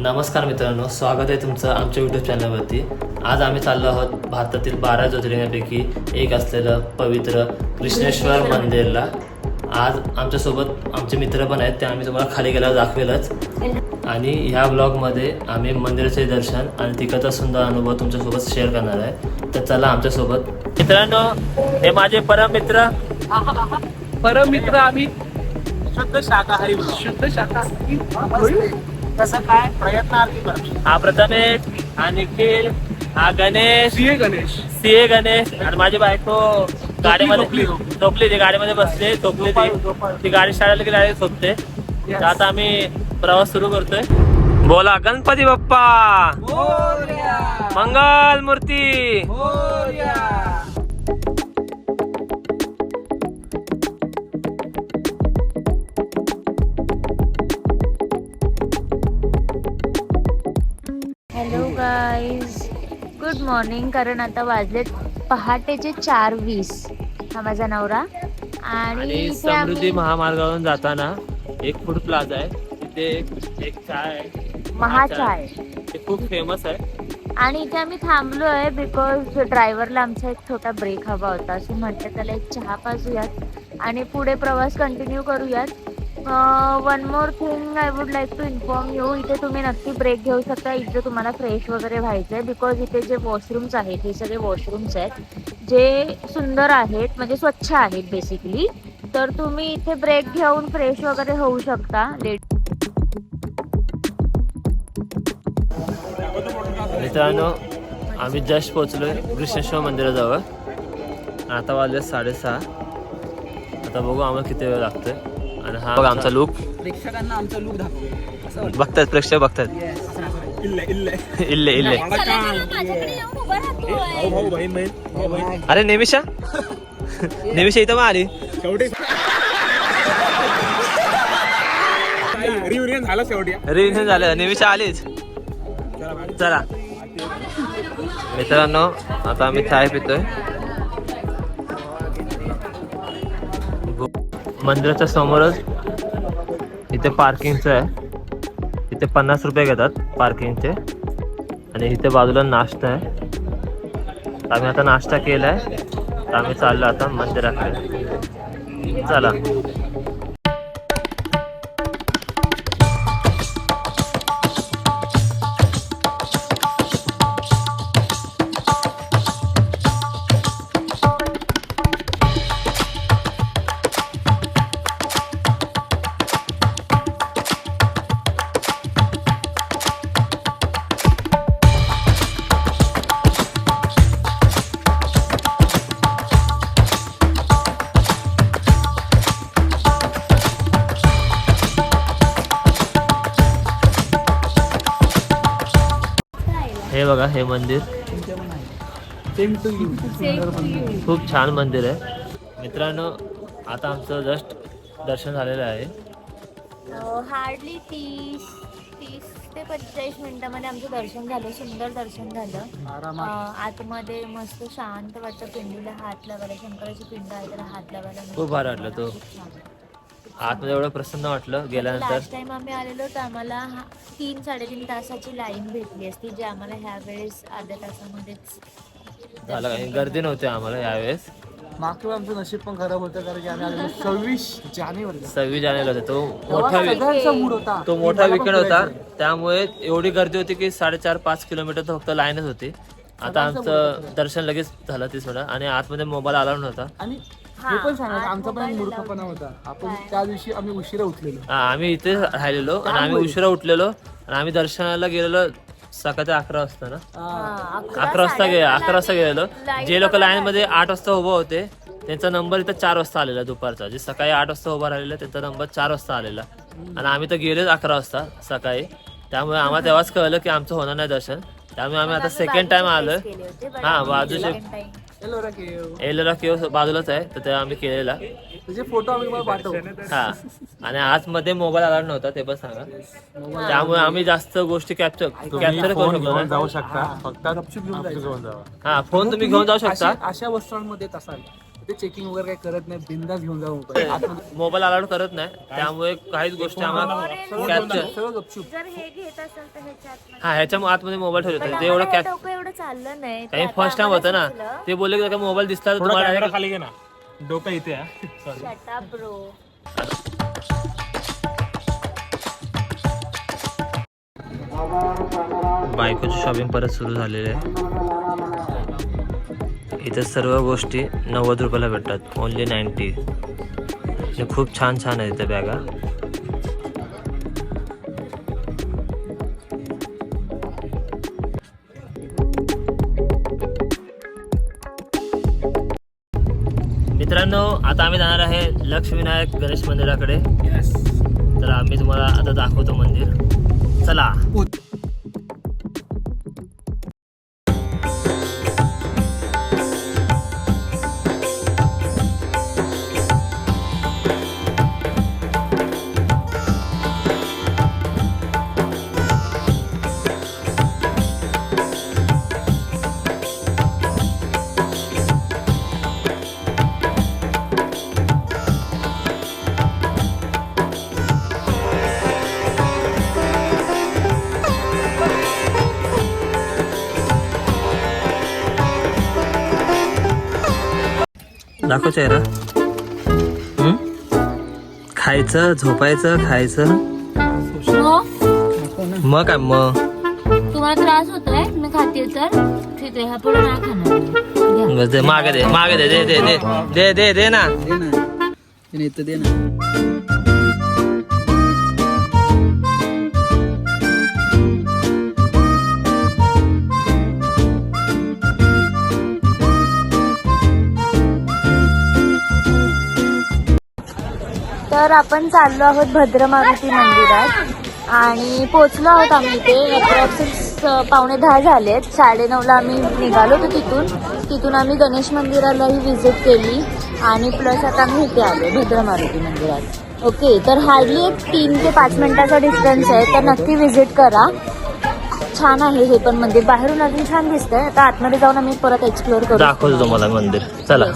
नमस्कार मित्रांनो, स्वागत आहे तुमचं आमच्या यूट्यूब चॅनलवरती। आज आम्ही चाललो आहोत भारतातील 12 ज्योतिर्लिंगापैकी एक असलेलं पवित्र कृष्णेश्वर मंदिरला। आज आमच्यासोबत आमचे मित्र पण आहेत, ते आम्ही तुम्हाला खाली गेल्यावर दाखवेलच। आणि ह्या ब्लॉगमध्ये आम्ही मंदिराचे दर्शन आणि तिकडचा सुंदर अनुभव तुमच्यासोबत शेअर करणार आहे। तर चला आमच्यासोबत। मित्रांनो, हे माझे परम मित्र आम्ही शुद्ध शाकाहारी कसं काय प्रयत्नार्थी। हा प्रथमेश, हा निखिल, हा गणेश, सीए गणेश आणि माझी बायको गाडीमध्ये झोपली, ती गाडीमध्ये बसले, झोपली ती गाडी शाळेला गेली झोपते। तर आता आम्ही प्रवास सुरू करतोय। बोला गणपती बाप्पा मंगल मूर्ती। Hello guys, good morning. कारण आता वाजलेत पहाटेचे 4:20। हा माझा नवरा आणि समृद्धी महामार्गावरून जाताना एक फूड प्लाझा आहे, तिथे एक चाय आहे, महाचाय, ते खूप फेमस आहे। आणि इथे आम्ही थांबलोय बिकॉज ड्रायव्हरला आमचा एक छोटा ब्रेक हवा होता, असं म्हटलं त्याला एक चहा पाजूयात आणि पुढे प्रवास कंटिन्यू करूयात। One more thing I would like to inform you, इथे तुम्ही नक्की ब्रेक घेऊ शकता इथे तुम्हाला फ्रेश वगैरे व्हायचं आहे। बिकॉज इथे जे वॉशरूम्स आहेत हे सगळे वॉशरूम्स आहेत जे सुंदर आहेत, म्हणजे स्वच्छ आहेत बेसिकली। तर तुम्ही इथे ब्रेक घेऊन फ्रेश वगैरे होऊ शकता। मित्रांनो, आम्ही जस्ट पोहोचलोय कृष्णेश्वर मंदिराजवळ। आता वाजले 6:30। आता बघू आम्हाला किती वेळ लागतोय। आणि हा बघा आमचा लुक, प्रेक्षकांना आमचा लुक दाखव। बघतात प्रेक्षक बघतात। इल्ले अरे नेमिषा इथं मग आली। रियुनियन झालं, नेमिषा आलीच। चला मित्रांनो, आता आम्ही चाय पितोय। मंदिराच्या समोरच इथे पार्किंगचं आहे, इथे 50 रुपये घेतात पार्किंगचे। आणि इथे बाजूला नाश्ता आहे। आम्ही आता नाश्ता केलाय, तर आम्ही चाललो आता मंदिराकडे। चला हे बघा, हे मंदिर खूप छान मंदिर आहे। मित्रांनो, आता आमचं जस्ट दर्शन झालेलं आहे। हार्डली 30 ते 45 मिनिटामध्ये आमचं दर्शन झालं, सुंदर दर्शन झालं। आतमध्ये मस्त शांत वाटतं, पिंडीला हात लावायला, शंकराची पिंड आहे त्याला हात लावायला खूप भारी वाटलं। तो आतमध्ये एवढं प्रसन्न वाटलं गेल्यानंतर। लास्ट टाइम आम्ही आलेलो तर आम्हाला 3-3.5 तासाची लाईन भेटली असती, जे आम्हाला ह्या वेळेस अर्ध्या तासामध्येच झालं। काही गर्दी नव्हती आम्हाला यावेळेस। मागचं आमचं नशीब पण खराब होतं, कारण की आम्ही आलेलो 26 जानेवारीला होता। तो मूड होता, मोठा विकेंड होता, त्यामुळे एवढी गर्दी होती की 4.5-5 किलोमीटर फक्त लाईनच होती। आता आमचं दर्शन लगेच झालं 30 मिनिटात, आणि आतमध्ये मोबाईल अलाउड नव्हता। आणि हे पण सांगायचं, आमचा पण मूर्खपणा होता। आपण त्या दिवशी आम्ही उशिरा उठलेलो। आम्ही इथे राहिलेलो आणि आम्ही उशिरा उठलेलो, आणि आम्ही दर्शनाला गेलेलो सकाळी 11 वाजता ना, 11 वाजता गेलेलो। जे लोक लाईन मध्ये 8 वाजता उभं होते त्यांचा नंबर इथं 4 वाजता आलेला दुपारचा। जे सकाळी 8 वाजता उभा राहिलेला त्यांचा नंबर 4 वाजता आलेला, आणि आम्ही तर गेलोच 11 वाजता सकाळी। त्यामुळे आम्हाला तेव्हाच कळलं की आमचं होणार नाही दर्शन। त्यामुळे आम्ही आता सेकंड टाइम आलोय। हा, बाजूचे एलोरा केव्ह बाजूलाच आहे, तर ते आम्ही केलेला त्याचे फोटो आम्ही तुम्हाला पाठवू। हा, आणि आतमध्ये मोबाईल अलाउड नव्हता ते पण सांगा। त्यामुळे आम्ही जास्त गोष्टी कॅप्चर करू शकतो। जाऊ शकता, फक्त गपचूप घेऊन जावा। हा, फोन तुम्ही घेऊन जाऊ शकता। अशा वस्त्रांमध्ये असाल ते चेकिंग वगैरे काही करत नाही, बिंदास घेऊन जाऊ मोबाईल आतमध्ये. मोबाईल अलाउड करत नाही, त्यामुळे काहीच गोष्टी आम्हाला कॅप्चर. सगळं गपचूप. जर हे घेत असेल तर ह्याच्यात हा ह्याच्या आतमध्ये मोबाईल ठेवले होते ते एवढं आम्हाला हे डोकं एवढं चाललं नाही काही ते फर्स्ट आता टाइम होतं ना, आम्हाला ते बोलले की मोबाईल दिसला तर तुम्हाला direct- खाली घे ना, डोकं इथे आहे. सुचलं. Shut up, bro. बायकोची शॉपिंग परत सुरू झालेली आहे. इथे सर्व गोष्टी 90 रुपयाला भेटतात, ओनली 90. आणि खूप छान छान आहे इथे बॅगा. मित्रांनो आता आम्ही जाणार आहे लक्ष्मीनारायण गणेश मंदिराकडे. तर आम्ही तुम्हाला आता दाखवतो मंदिर, चला. दाखव चेहरा. खायचं, झोपायचं, खायचं, मग काय मग. तुम्हाला त्रास होतोय मी खाते तर ठीक आहे, हा पुढे नाही खाणार. बस दे, मागे दे, मागे दे, दे दे दे दे दे दे ना. दे ना, तिने इथं दे ना. तर आपण चाललो आहोत भद्रमारुती मंदिरात आणि पोहोचलो आहोत आम्ही इथे. अप्रॉक्सिमेट 9:15 झालेत. 9:30ला आम्ही निघालो होतो तिथून आम्ही गणेश मंदिरालाही व्हिजिट केली आणि प्लस आता आम्ही इथे आलो भद्रमारुती मंदिरात. ओके, तर हार्डली एक 3 ते 5 मिनिटाचा डिस्टन्स आहे, तर नक्की व्हिजिट करा. छान आहे हे पण मंदिर, बाहेरून अजून छान दिसतंय. आता आतमध्ये जाऊन आम्ही परत एक्सप्लोअर करू. दाखवतो तुम्हाला मंदिर, चला.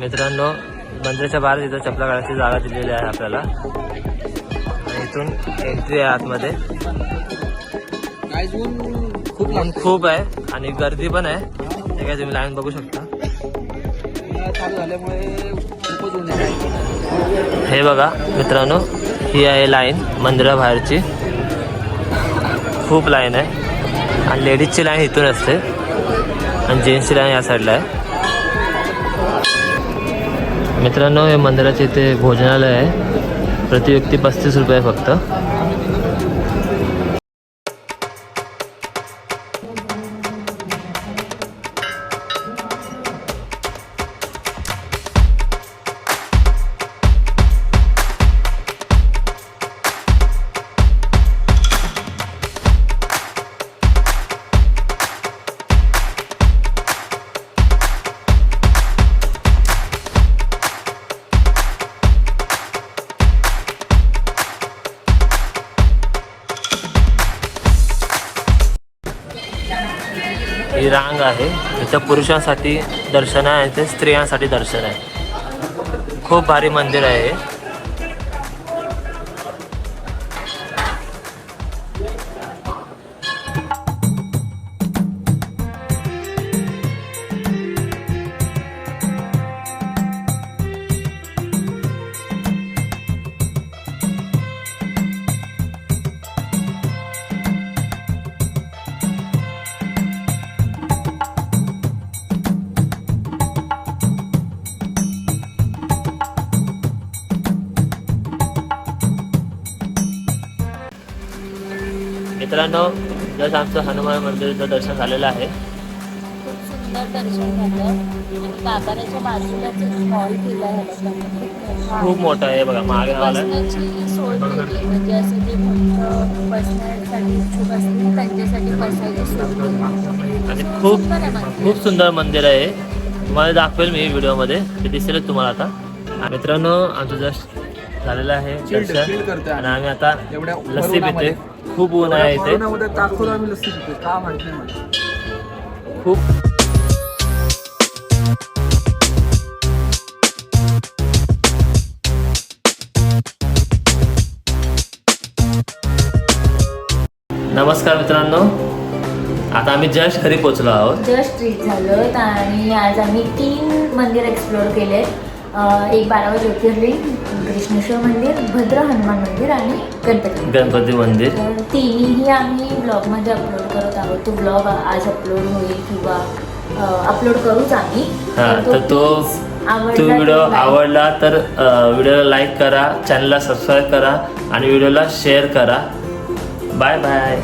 मित्रांनो मंदिराच्या बाहेर इथं चपला काढायची जागा दिलेली आहे आपल्याला. आणि इथून एंट्री आहे आतमध्ये. काय खूप ऊन खूप आहे आणि गर्दी पण आहे. हे काय तुम्ही लाईन बघू शकता. चालू झाल्यामुळे खूपच ऊन आहे. हे बघा मित्रांनो, ही आहे लाईन मंदिराबाहेरची. खूप लाईन आहे आणि लेडीजची लाईन इथून असते आणि जेंट्सची लाईन या साईडला आहे. मित्रांनो हे मंदिराचे इथे भोजनालय आहे, प्रति व्यक्ती 35 रुपये फक्त. ही रांग आहे, इथं पुरुषांसाठी दर्शन आहे आणि ते स्त्रियांसाठी दर्शन आहे. खूप भारी मंदिर आहे हे. मित्रांनो जसं आमचं हनुमान मंदिराचं दर्शन झालेलं आहे. खूप सुंदर दर्शन झालं आणि बाबाच्या बाजूलाच एक हॉल केला आहे. खूप मोठं आहे बघा, मागे आला बसण्याची सोय केली, म्हणजे असं जे मोठं बसण्यासाठी इच्छुक असतील त्यांच्यासाठी बसायची सोय केली. आणि खूप सुंदर आहे मंदिर. खूप सुंदर मंदिर आहे. तुम्हाला दाखवेल मी व्हिडिओमध्ये, ते दिसेलच तुम्हाला आता. मित्रांनो आमचं जस्ट झालेलं आहे दर्शन आणि आम्ही आता लस्सी पिते. खूप ऊन आहे इथे. कोरोनामध्ये ताकद आम्ही लस्सी पितो, का माहिती नाही मला. खूप. नमस्कार मित्रांनो, आता आम्ही जस्ट घरी पोहोचलो आहोत. जस्ट रीच झालो आणि आज आम्ही 3 मंदिर एक्सप्लोअर केले. एक 12 ज्योतिर्लिंग, कृष्णेश्वर मंदिर, भद्र हनुमान मंदिर आणि गणपती मंदिर. तर तिन्हीही आम्ही ब्लॉगमध्ये अपलोड करत आहोत. तो ब्लॉग आज अपलोड होईल किंवा अपलोड करूच आम्ही. तर तो व्हिडिओ आवडला तर व्हिडिओला लाईक करा, चॅनलला सबस्क्राईब करा आणि व्हिडिओला शेअर करा. Bye bye.